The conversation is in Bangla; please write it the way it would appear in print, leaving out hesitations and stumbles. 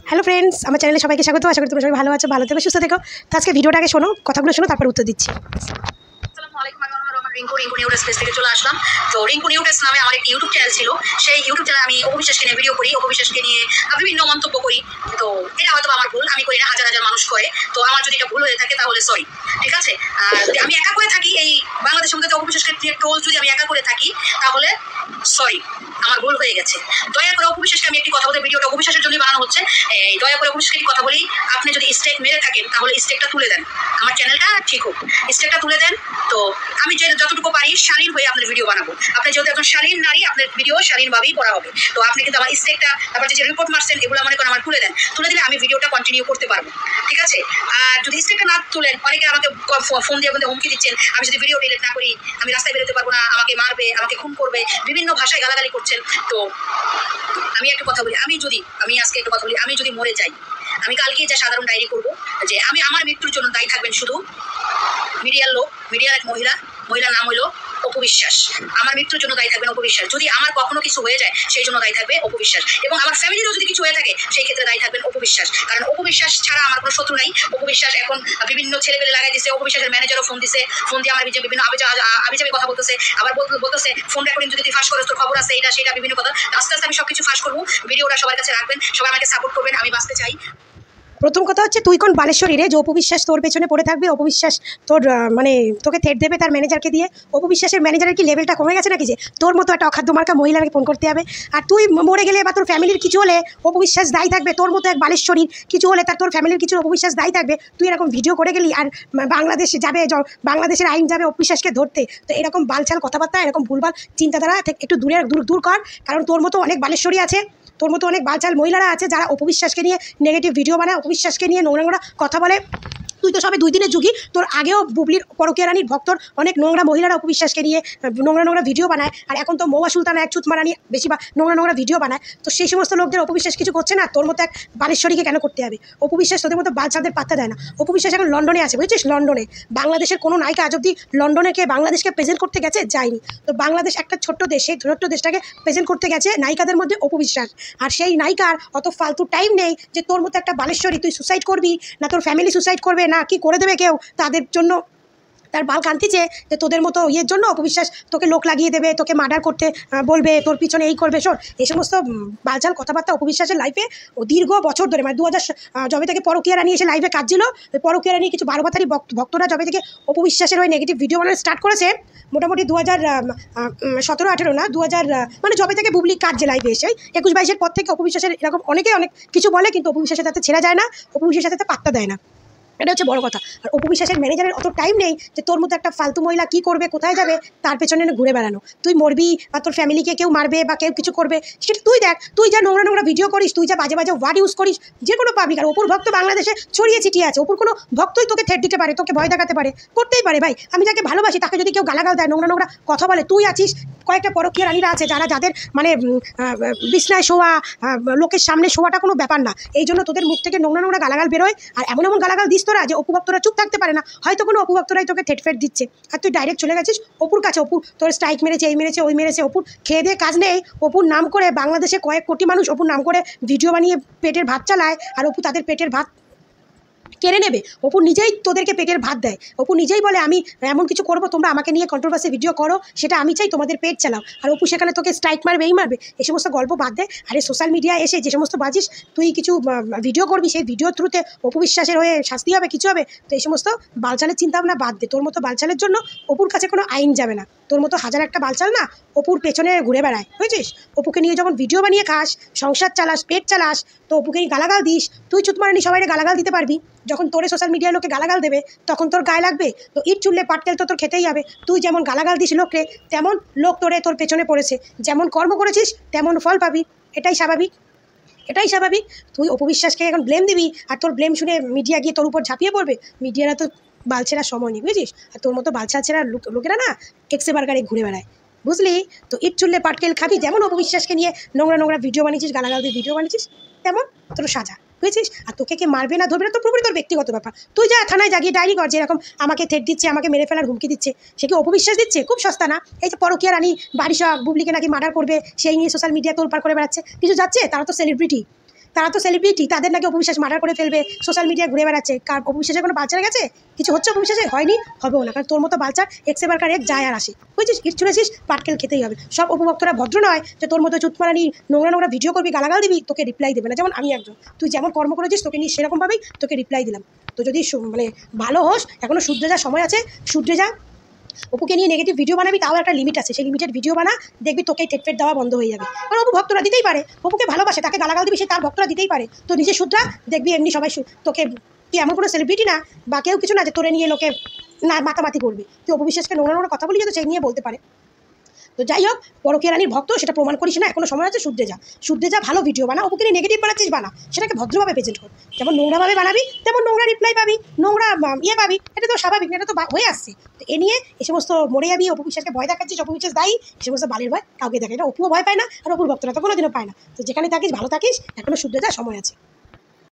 হ্যালো ফ্রেন্ডস, আমার চ্যানেলে সবাইকে স্বাগত। আশা করি তোমরা সবাই ভালো আছো, ভালো থেকো, সুস্থ থেকো। তো আজকে ভিডিওটাকে শোনো, কথাগুলো শোনো, তারপর উত্তর দিচ্ছি। আসসালামু আলাইকুম, আমি রিঙ্কু নিউটেস পেজ থেকে চলে আসলাম। তো রিঙ্কু নিউটেস নামে আমার একটি ইউটিউব চ্যানেল ছিল। সেই ইউটিউব চ্যানেলে আমি অপবিশ্বাসকে নিয়ে ভিডিও করি, অপবিশ্বাসকে নিয়ে বিভিন্ন মন্তব্য করি। তো এটা হয়তো আমার ভুল, আমি করি না, হাজার হাজার মানুষ করে। তো আমার যদি এটা ভুল হয়ে থাকে তাহলে সরি, ঠিক আছে। যদি আমি একা করে থাকি, এই বাংলাদেশের মধ্যে অপবিশ্বাসকে নিয়ে ট্রোল যদি আমি একা করে থাকি তাহলে সরি, আমার ভুল হয়ে গেছে। দয়া করে অপবিশ্বাসকে আমি একটি কথা বলতে, ভিডিওটা অপবিশ্বাসের জন্য বানানো হচ্ছে। এই দয়া করে অপবিশ্বাসকে একটি কথা বলি, আপনি যদি স্টেক মেরে থাকেন তাহলে স্টেকটা তুলে দেন, আমার চ্যানেলটা ঠিক হোক, স্টেকটা তুলে দেন। তো আমি যতটুকু পারি শালীন হয়ে আপনার ভিডিও বানাবো। আপনি যেহেতু একজন শালীন নারী, আপনার ভিডিও শালীনভাবেই করা হবে। তো আপনি কিন্তু আমার স্টেকটা, তারপর যে রিপোর্ট মারছেন, এগুলো মনে করেন আমার তুলে দেন, তুলে দিলে আমি ভিডিওটা কন্টিনিউ করতে পারবো, ঠিক আছে। আর যদি স্টেকটা না তুলেন, অনেকে আমাকে ফোন দিয়ে হুমকি দিচ্ছেন, আমি যদি ভিডিও ডিলিট না করি আমি রাস্তায় বেরোতে পারবো না, আমাকে মারবে, আমাকে খুন করবে, বিভিন্ন ভাষায় গালাগালি করছেন। তো আমি একটা কথা বলি, আমি আজকে একটা কথা বলি, আমি যদি মরে যাই, আমি কালকে যা সাধারণ ডায়েরি করবো যে আমি আমার মৃত্যুর জন্য দায়ী থাকবেন শুধু মিডিয়ার লোক, মিডিয়ার এক মহিলার নাম হলো অপবিশ্বাস। আমার মৃত্যুর জন্য দায়ী থাকবেন অপবিশ্বাস। যদি আমার কখনো কিছু হয়ে যায় সেই জন্য দায়ী থাকবে অপবিশ্বাস, এবং আমার ফ্যামিলিরও যদি কিছু হয়ে থাকে সেই ক্ষেত্রে দায়ী থাকবেন অপবিশ্বাস। কারণ অপবিশ্বাস ছাড়া আমার কোনো শত্রু নাই। অপবিশ্বাস এখন বিভিন্ন ছেলেপেলে লাগাই দিচ্ছে, অপবিশ্বাসের ম্যানেজারও ফোন দিছে, ফোন দিয়ে আমার বিভিন্ন আবিজাবি কথা বলতেছে, আবার বলতেছে ফোন রেকর্ডিং যদি তুই ফাঁস করিস তোর খবর আছে, এটা সেটা বিভিন্ন কথা। আস্তে আস্তে আমি সবকিছু ফাঁস করবো, ভিডিওটা সবার কাছে রাখবেন, সবাই আমাকে সাপোর্ট করবেন, আমি বাঁচতে চাই। প্রথম কথা হচ্ছে, তুই কোন বালেশ্বরী রে যে অপবিশ্বাস তোর পেছনে পড়ে থাকবে? অপবিশ্বাস তোর মানে তোকে থেট দেবে তার ম্যানেজারকে দিয়ে? অপবিশ্বাসের ম্যানেজারের কি লেভেলটা কমে গেছে নাকি যে তোর মতো একটা অখাদ্য মার্কা মহিলাকে ফোন করতে হবে? আর তুই মরে গেলে বা তোর ফ্যামিলির কিছু হলে অপবিশ্বাস দায়ী থাকবে? তোর মতো এক বালেশ্বরীর কিছু হলে তার তোর ফ্যামিলির কিছু অপবিশ্বাস দায়ী থাকবে? তুই এরকম ভিডিও করে গেলি আর বাংলাদেশ যাবে, বাংলাদেশের আইন যাবে অপবিশ্বাসকে ধরতে। তো এরকম বালছাল কথাবার্তা, এরকম ভুলভাল চিন্তাধারা একটু দূর কর। কারণ তোর মতো অনেক বালেশ্বরী আছে, তোর মতো অনেক বালচাল মহিলারা আছে যারা অপবিশ্বাসকে নিয়ে নেগেটিভ ভিডিও বানায়, অপবিশ্বাসকে নিয়ে নোংরা কথা বলে। তুই তো সবে 2 দিনের যুগী, তোর আগেও বুবলির পরকীয়া রানীর ভক্তর অনেক নোংরা মহিলারা অপবিশ্বাসকে নিয়ে নোংরা ভিডিও বানায়। আর এখন তো মৌয়া সুলতানা এক চুতমারানি বেশি নোংরা ভিডিও বানায়। তো সেই সমস্ত লোকদের অপবিশ্বাস কিছু করছে না, তোর মতো এক বালেশ্বরীকে কেন করতে হবে? অপবিশ্বাস তোদের মতো বালচালদের পাত্তা দেয় না। অপবিশ্বাস এখন লন্ডনে আছে, বুঝছিস? লন্ডনে। বাংলাদেশের কোনো নায়িকা আজ অব্দি লন্ডনে বাংলাদেশকে প্রেজেন্ট করতে গেছে? যায়নি। তো বাংলাদেশ একটা ছোট্ট দেশ, সেই ছোট্ট দেশটাকে প্রেজেন্ট করতে গেছে নায়িকাদের মধ্যে অপবিশ্বাস। আর সেই নায়িকার অত ফালতু টাইম নেই যে তোর মতো একটা বালেশ্বরী তুই সুসাইড করবি, না তোর ফ্যামিলি সুসাইড করবে, না কি করে দেবে কেউ তাদের জন্য তার বাল কান্তিছে যে তোদের মতো ইয়ের জন্য অপবিশ্বাস তোকে লোক লাগিয়ে দেবে, তোকে মার্ডার করতে বলবে, তোর পিছনে এই করবে। শোন, এই সমস্ত বালচাল কথাবার্তা অপবিশ্বাসের লাইফে ও দীর্ঘ বছর ধরে, মানে 2000 যবে থেকে পরকীয়া রানী এসে লাইফে কাজ ছিল, পরকীয়া রানী কিছু বারোবাতারি ভক্তরা যবে থেকে অপবিশ্বাসের ওই নেগেটিভ ভিডিও বানানো স্টার্ট করেছে, মোটামুটি 2017-18 না, 2000 মানে যবে থেকে বুবলি কাজ যে লাইফে এসে 21-22-এর পর থেকে অপবিশ্বাসের এরকম অনেকে অনেক কিছু বলে, কিন্তু অপবিশ্বাসের তাতে ছেড়ে যায় না, অপবিশ্বাসের তাতে পাত্তা দেয় না। এটা হচ্ছে বড় কথা। আর অপবিশ্বাসের ম্যানেজারের অত টাইম নেই যে তোর মতো একটা ফালতু মহিলা কী করবে, কোথায় যাবে তার পেছনে ঘুরে বেড়ানো। তুই মরবি বা তোর ফ্যামিলিকে কেউ মারবে বা কেউ কিছু করবে সেটা তুই দেখ। তুই যা নোংরা ভিডিও করিস, তুই যা বাজে ওয়ার্ড ইউজ করিস, যে কোনো পাবলিক। আর অপুর ভক্ত বাংলাদেশে ছড়িয়ে ছিটিয়ে আছে, অপুর কোনো ভক্তই তোকে থেট দিতে পারে, তোকে ভয় দেখাতে পারে, করতেই পারে। ভাই, আমি যাকে ভালোবাসি তাকে যদি কেউ গালাগাল দেয়, নোংরা কথা বলে, তুই আছিস, কয়েকটা পরকীয়া রানীরা আছে যাদের মানে বিছনায় শোয়া, লোকের সামনে শোয়াটা কোনো ব্যাপার না। এই জন্য তোদের মুখ থেকে নোংরা গালাগাল বেরোয়। আর এমন গালাগাল দিস তোরা যে অপু ভক্তরা চুপ থাকতে পারে না। হয়তো কোনো অপু ভক্তরাই তোকে থেট দিচ্ছে, আর তুই ডাইরেক্ট চলে গেছিস অপুর কাছে। অপু তোর স্ট্রাইক মেরেছে, এই মেরেছে, ওই মেরেছে। অপুর খেয়ে দিয়ে কাজ নেই। অপুর নাম করে বাংলাদেশে কয়েক কোটি মানুষ অপুর নাম করে ভিডিও বানিয়ে পেটের ভাত চালায়, আর অপু তাদের পেটের ভাত কেড়ে নেবে। অপু নিজেই তোদেরকে পেটের ভাত দেয়। অপু নিজেই বলে আমি এমন কিছু করবো, তোমরা আমাকে নিয়ে কন্ট্রোভার্সি ভিডিও করো, সেটা আমি চাই, তোমাদের পেট চালাও। আর অপু সেখানে তোকে স্ট্রাইক মারবে, এই মারবে। এই সমস্ত গল্প বাদ দে। আরে সোশ্যাল মিডিয়ায় এসে যে সমস্ত বাজিস, তুই কিছু ভিডিও করবি, সেই ভিডিও থ্রুতে অপবিশ্বাসের হয়ে শাস্তি হবে, কিছু হবে। তো এই সমস্ত বালচালের চিন্তাভাবনা বাদ দে। তোর মতো বালচালের জন্য অপুর কাছে কোনো আইন যাবে না। তোর মতো হাজার একটা বালচাল না অপুর পেছনে ঘুরে বেড়ায়, বুঝছিস? অপুকে নিয়ে যখন ভিডিও বানিয়ে খাস, সংসার চালাস, পেট চালাস, তো অপুকে গালাগাল দিস। তুই চুতমারানি সবাই গালাগাল দিতে পারবি, যখন তোরে সোশ্যাল মিডিয়ায় লোকে গালাগাল দেবে তখন তোর গায়ে লাগবে? তো ইট চুললে পাটকেল তো তোর খেতেই হবে। তুই যেমন গালাগাল দিস লোককে, তেমন লোক তোর পেছনে পড়েছে। যেমন কর্ম করেছিস তেমন ফল পাবি, এটাই স্বাভাবিক। তুই অপবিশ্বাসকে এখন ব্লেম দিবি, আর তোর ব্লেম শুনে মিডিয়া গিয়ে তোর উপর ঝাঁপিয়ে পড়বে। মিডিয়ারা তো বালছেরার সময় নেই, বুঝিস? আর তোর মতো বালছা ছেড়া লোকেরা না এক্সে বার্গারে ঘুরে বেড়ায়, বুঝলি? তো ইট চুললে পাটকেল খাবি। যেমন অপবিশ্বাসকে নিয়ে নোংরা ভিডিও বানিয়েছিস, গালাগাল দিয়ে ভিডিও বানিয়েছিস, তেমন তোর সাজা, বুঝেছিস? আর তোকে কে মারবে না ধরবে না তো পুরোপুরি তোর ব্যক্তিগত ব্যাপার। তুই যা থানায় জাগিয়ে ডায়েরি কর, যেরকম আমাকে থেট দিচ্ছে, আমাকে মেরে ফেলার হুমকি দিচ্ছে, সে কি অপবিশ্বাস দিচ্ছে? খুব সস্তা না? এই যে পরকীয়া রানী বাড়ি সব বুবলিকে নাকি মার্ডার করবে, সেই নিয়ে সোশ্যাল মিডিয়া তোলপাড় করে বেড়াচ্ছে, কিছু যাচ্ছে? তারা তো সেলিব্রিটি, তারা তো সেলিব্রিটি, তাদের নাকি অপবিশ্বাস মার্ডার করে ফেলবে, সোশ্যাল মিডিয়ায় ঘুরে বেড়াচ্ছে। কার অপবিশ্বাসের কোনো বাচ্চা গেছে? কিছু হচ্ছে অপবিশ্বাসে? হয়নি, হবেও না, কারণ তোর মতো বাচ্চার এক্স এবার এক যায় আর আসে, বুঝছিস? ইট ছুঁড়েছিস, পাটকেল খেতেই হবে। সব অপভক্তরা ভদ্র নয় যে তোর মতো চুতমারানি নোংরা নোংরা ভিডিও করবি, গালাগাল দিবি, তোকে রিপ্লাই দেবে না। যেমন আমি একজন, তুই যেমন কর্ম করেছিস তোকে নিয়ে সেরকমভাবেই তোকে রিপ্লাই দিলাম। তো যদি মানে ভালো হোস, এখনও শুধরে যা সময় আছে, শুধরে যা। অপুকে নিয়ে নেগেটিভ ভিডিও বানাবি, তাও একটা লিমিট আছে, সেই লিমিটেড ভিডিও বানা, দেখবি তোকে টেটফেট দেওয়া বন্ধ হয়ে যাবে। কারণ অপু ভক্তরা দিতেই পারে, অপুকে ভালোবাসে, তাকে গালাগাল দিবি, সে তার ভক্তরা দিতেই পারে। তো নিজে শুধরা, দেখবি এমনি সবাই তোকে, তুই এমন কোনো সেলিব্রিটি না বা কেউ কিছু না যে তোরে নিয়ে লোকে না মাতামাতি করবে। তুই অপু বিশ্বাসকে নোংরা নোংরা কথা বলি, তো সেই নিয়ে বলতে পারে। তো যাই হোক, পরকীয়া রানীর ভক্ত, সেটা প্রমাণ করিস না, এখনো সময় আছে, শুদ্ধে যা, ভালো ভিডিও বানা। অপুকে নিয়ে নেগেটিভ বানাচ্ছিস, বানা, সেটাকে ভদ্রভাবে প্রেজেন্ট কর। যেমন নোংরাভাবে বানাবি তেমন নোংরা রিপ্লাই পাবি, নোংরা পাবি, এটা তো স্বাভাবিক, এটা তো হয়ে আসছে। তো এ নিয়ে এই সমস্ত মরে যাবি, অপু বিশ্বাসকে ভয় দেখাচ্ছিস, অপু বিশ্বাস দায়ী, এই সমস্ত বালির ভয় কাউকে দেখে, এটা অপুও ভয় পায় না, আর অপুর ভক্তরা তো কোনোদিনও পায় না। তো যেখানে থাকিস ভালো থাকিস, এখনো শুদ্ধে যা, সময় আছে।